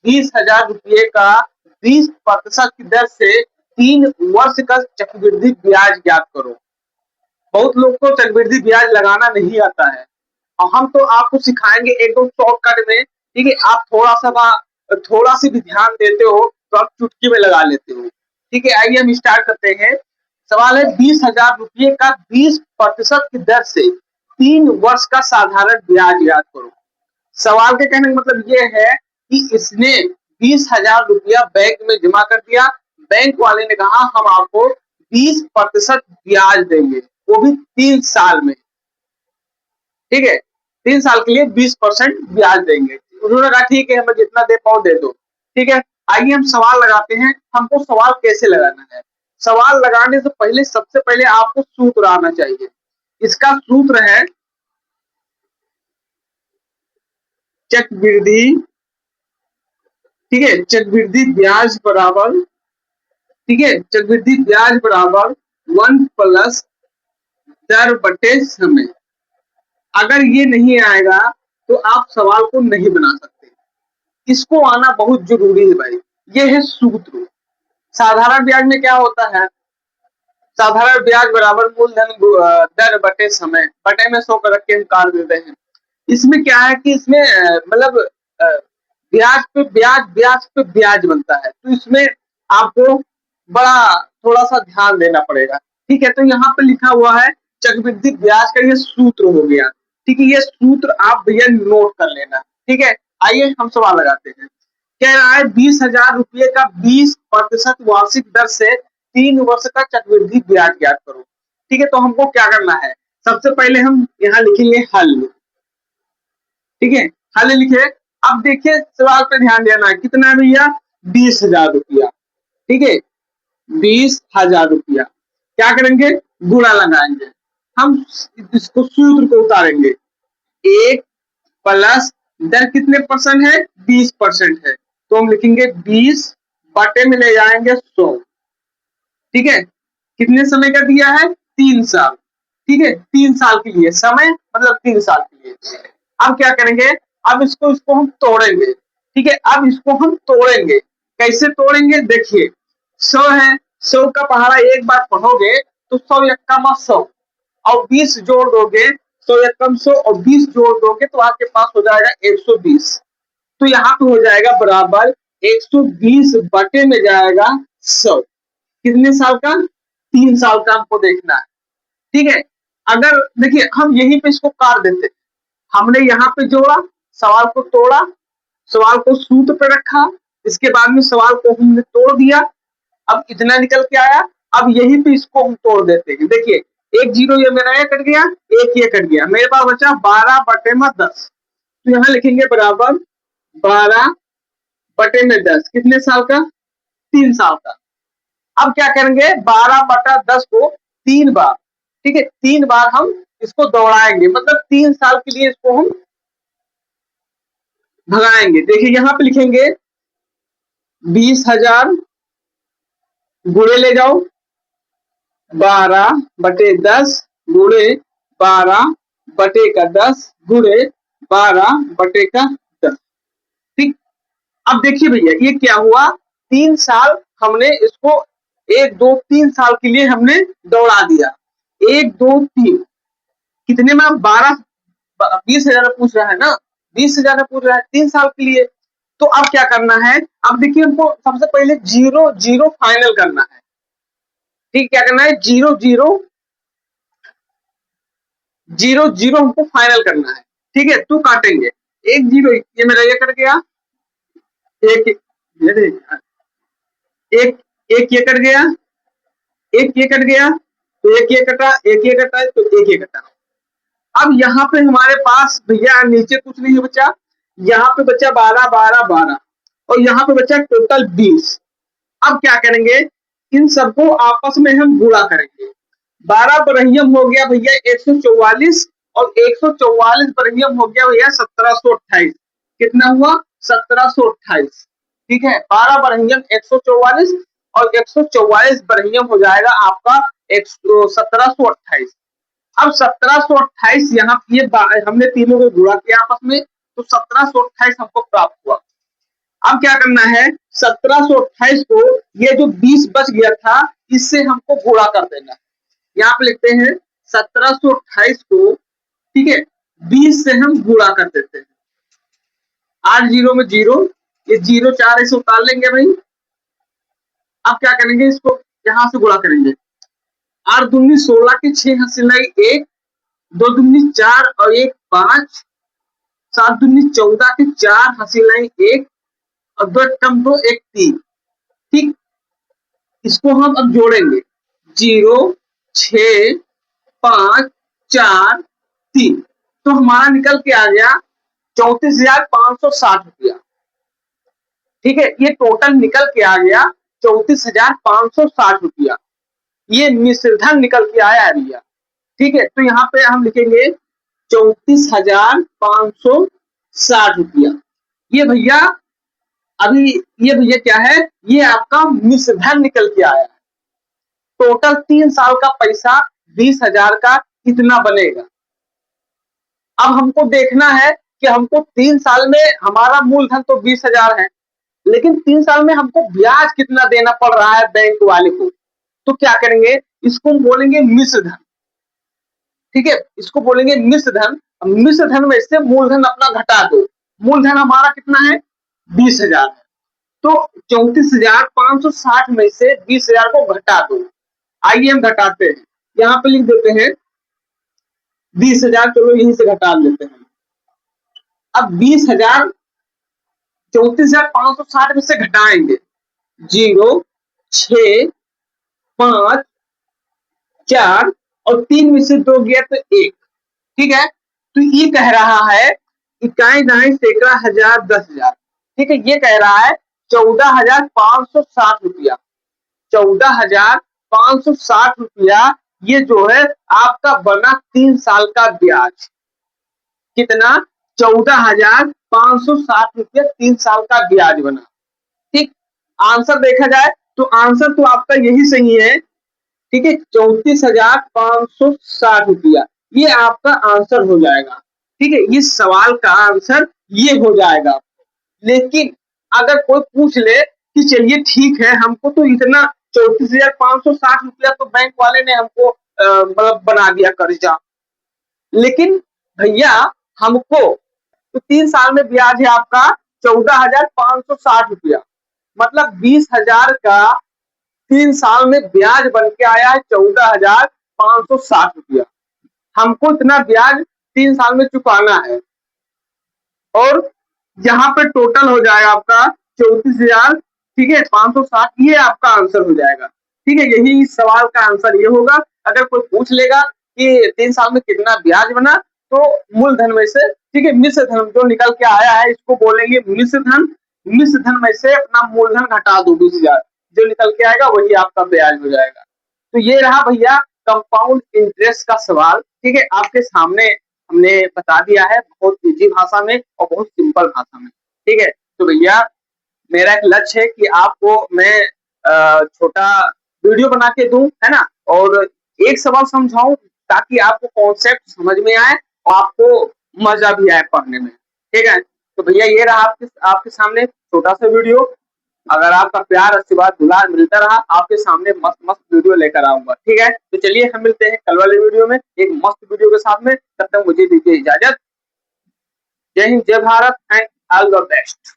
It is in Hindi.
20,000 रुपये का 20% की दर से 3 वर्ष का चक्रवृद्धि ब्याज ज्ञात करो। बहुत लोग को चक्रवृद्धि ब्याज लगाना नहीं आता है और हम तो आपको सिखाएंगे एकदम शॉर्टकट में। ठीक है, आप थोड़ा सी भी ध्यान देते हो तो आप चुटकी में लगा लेते हो। ठीक है, आइए हम स्टार्ट करते हैं। सवाल है 20,000 रुपये का 20% की दर से 3 वर्ष का साधारण ब्याज ज्ञात करो। सवाल के कहने का मतलब ये है कि इसने 20,000 रुपया बैंक में जमा कर दिया। बैंक वाले ने कहा हम आपको 20% ब्याज देंगे, वो भी 3 साल में। ठीक है, 3 साल के लिए 20% ब्याज देंगे। उन्होंने कहा ठीक है, हमें जितना दे पाओ दे दो। ठीक है, आइए हम सवाल लगाते हैं। हमको सवाल कैसे लगाना है? सवाल लगाने से पहले सबसे पहले आपको सूत्र आना चाहिए। इसका सूत्र है चक्रवृद्धि। ठीक है, चक्रवृद्धि ब्याज बराबर, ठीक है, चक्रवृद्धि ब्याज बराबर 1 प्लस दर बटे समय। अगर ये नहीं आएगा तो आप सवाल को नहीं बना सकते। इसको आना बहुत जरूरी है भाई। ये है सूत्र। साधारण ब्याज में क्या होता है? साधारण ब्याज बराबर मूलधन दर बटे समय, बटे में 100 रख के हम काट देते हैं। इसमें क्या है कि इसमें मतलब ब्याज पे ब्याज, ब्याज पे ब्याज बनता है, तो इसमें आपको बड़ा थोड़ा सा ध्यान देना पड़ेगा। ठीक है, तो यहाँ पे लिखा हुआ है चक्रवृद्धि ब्याज का ये सूत्र हो गया। ठीक है, ये सूत्र आप भैया नोट कर लेना। ठीक है, आइए हम सवाल लगाते हैं। कह रहा है 20,000 रुपये का 20% वार्षिक दर से 3 वर्ष का चक्रवृद्धि ब्याज ज्ञात करो। ठीक है, तो हमको क्या करना है? सबसे पहले हम यहाँ लिखेंगे हल। ठीक है, हल लिखे। अब देखिए सवाल पे ध्यान देना है, कितना है भैया? 20,000 रुपया। ठीक है, 20,000 रुपया क्या करेंगे? गुणा लगाएंगे। हम इसको सूत्र को उतारेंगे। 1 प्लस दर कितने परसेंट है? 20% है, तो हम लिखेंगे 20 बटे में ले जाएंगे 100। ठीक है, कितने समय का दिया है? 3 साल। ठीक है, 3 साल के लिए समय मतलब 3 साल के लिए। अब क्या करेंगे? अब इसको हम तोड़ेंगे। ठीक है, अब इसको हम तोड़ेंगे। कैसे तोड़ेंगे? देखिए 100 है, 100 का पहाड़ा एक बार पढ़ोगे तो 100 एक्का 100 और 20 जोड़ दोगे, 100 एक्कम 100 और 20 जोड़ दोगे तो आपके पास हो जाएगा 120। तो यहाँ पे हो जाएगा बराबर 120 बटे में जाएगा 100। कितने साल का? 3 साल का हमको देखना है। ठीक है, अगर देखिए हम यहीं पे इसको काट देते, हमने यहाँ पे जोड़ा, सवाल को तोड़ा, सवाल को सूत्र पे रखा, इसके बाद में सवाल को हमने तोड़ दिया। अब इतना निकल के आया। अब यहीं पे इसको हम तोड़ देते हैं। देखिए 1 जीरो ये मेरा ये कट गया, 1 ये कट गया, मेरे पास बचा 12 बटे में 10। तो यहाँ लिखेंगे बराबर 12 बटे में 10। कितने साल का? 3 साल का। अब क्या करेंगे? 12 बटा 10 को 3 बार, ठीक है, 3 बार हम इसको दौड़ाएंगे, मतलब 3 साल के लिए इसको हम भगाएंगे। देखिए यहाँ पे लिखेंगे 20,000 गुणे ले जाओ 12 बटे 10 गुणे 12 बटे का 10 गुणे 12 बटे का 10। ठीक, अब देखिए भैया ये क्या हुआ? 3 साल हमने इसको 1 2 3 साल के लिए हमने दौड़ा दिया। 1 2 3 कितने में? 12 20,000 पूछ रहा है ना, 20,000 पूछ रहा है 3 साल के लिए। तो अब क्या करना है? अब देखिए हमको सबसे पहले 0 0 फाइनल करना है। ठीक, क्या करना है? 0 0 0 0 हमको फाइनल करना है। ठीक है, तो काटेंगे 1 0, ये मेरा ये कट गया, एक एक एक ये कट गया, एक ये कट गया, तो एक ये कटा, एक ये कटा, तो एक ये कटा। अब यहाँ पे हमारे पास भैया नीचे कुछ नहीं बचा, यहाँ पे बचा 12 12 12 और यहाँ पे बचा टोटल 20। अब क्या करेंगे? इन सबको आपस में हम गुणा करेंगे। 12 बरहियम हो गया भैया 144 और 144 बरहियम हो गया भैया 1728। कितना हुआ? 1728। ठीक है, 12 बरहियम 144 और 144 बरहियम हो जाएगा आपका 1728। अब 1728 यहाँ ये हमने तीनों को गुणा किया आपस में, तो 1728 हमको प्राप्त हुआ। अब क्या करना है, 1728 को ये जो 20 बच गया था इससे हमको गुणा कर देना है। यहाँ पे लिखते हैं 1728 को, ठीक है, 20 से हम गुणा कर देते हैं। 8 जीरो में जीरो, ये जीरो 4 ऐसे उतार लेंगे भाई। अब क्या करेंगे, इसको यहां से गुणा करेंगे। 8 दूनी 16 की 6 हंसिलाई 1, 2 दूनी 4 और 1 5, 7 दूनी 14 की 4 हंसिलाई 1 और 2 कम 2 1 3। ठीक, इसको हम अब जोड़ेंगे। 0 6 5 4 3, तो हमारा निकल के आ गया 34,560 रुपया। ठीक है, ये टोटल निकल के आ गया 34,560 रुपया। ये मिश्र धन निकल के आया है भैया। ठीक है, तो यहाँ पे हम लिखेंगे 34,560 रुपया। ये भैया अभी, ये भैया क्या है, ये आपका मिश्र धन निकल के आया है। टोटल 3 साल का पैसा 20,000 का कितना बनेगा। अब हमको देखना है कि हमको 3 साल में हमारा मूलधन तो 20,000 है, लेकिन 3 साल में हमको ब्याज कितना देना पड़ रहा है बैंक वाले को। तो क्या करेंगे, इसको बोलेंगे मिश्र धन। ठीक है, इसको बोलेंगे मिश्र धन। मिश्र धन में से मूलधन अपना घटा दो। मूलधन हमारा कितना है, 20,000 है, तो 34,560 में से 20,000 को घटा दो। आइए हम घटाते हैं, यहाँ पे लिख देते हैं 20,000, चलो यहीं से घटा लेते हैं। अब 20,000 34,560 में से घटाएंगे, 0 6 5 4 और 3 में से 2 गया तो 1। ठीक है, तो ये कह रहा है इकाई दहाई सैकड़ा हजार 10,000। ठीक है, ये कह रहा है 14,560 रुपया। 14,560 रुपया ये जो है आपका बना 3 साल का ब्याज। कितना, 14,560 रुपया 3 साल का ब्याज बना। ठीक, आंसर देखा जाए तो आंसर तो आपका यही सही है। ठीक है, 34,560 रुपया ये आपका आंसर हो जाएगा। ठीक है, इस सवाल का आंसर ये हो जाएगा। लेकिन अगर कोई पूछ ले कि चलिए ठीक है, हमको तो इतना 34,560 रुपया तो बैंक वाले ने हमको मतलब बना दिया कर्जा, लेकिन भैया हमको तो 3 साल में ब्याज है आपका 14,560 रुपया, मतलब 20,000 का 3 साल में ब्याज बन के आया है 14,560 रुपया। हमको इतना ब्याज 3 साल में चुकाना है और यहाँ पे टोटल हो जाएगा आपका 34,000, ठीक है, 560। ये आपका आंसर हो जाएगा। ठीक है, यही इस सवाल का आंसर ये होगा। अगर कोई पूछ लेगा कि 3 साल में कितना ब्याज बना, तो मूलधन में से, ठीक है, मिश्र धन जो निकल के आया है इसको बोलेंगे मिश्र धन। मिश्र धन में से अपना मूलधन घटा दो 20,000, जो निकल के आएगा वही आपका ब्याज हो जाएगा। तो ये रहा भैया कंपाउंड इंटरेस्ट का सवाल। ठीक है, आपके सामने हमने बता दिया है बहुत इजी भाषा में और बहुत सिंपल भाषा में। ठीक है, तो भैया मेरा एक लक्ष्य है कि आपको मैं छोटा वीडियो बना के दूं, है ना, और एक सवाल समझाऊं ताकि आपको कॉन्सेप्ट समझ में आए और आपको मजा भी आए पढ़ने में। ठीक है, तो भैया ये रहा आपके सामने छोटा सा वीडियो। अगर आपका प्यार आशीर्वाद दुलार मिलता रहा, आपके सामने मस्त मस्त वीडियो लेकर आऊंगा। ठीक है, तो चलिए हम मिलते हैं कल वाले वीडियो में एक मस्त वीडियो के साथ में। तब तक मुझे दीजिए इजाजत। जय हिंद, जय Bharat and all the best.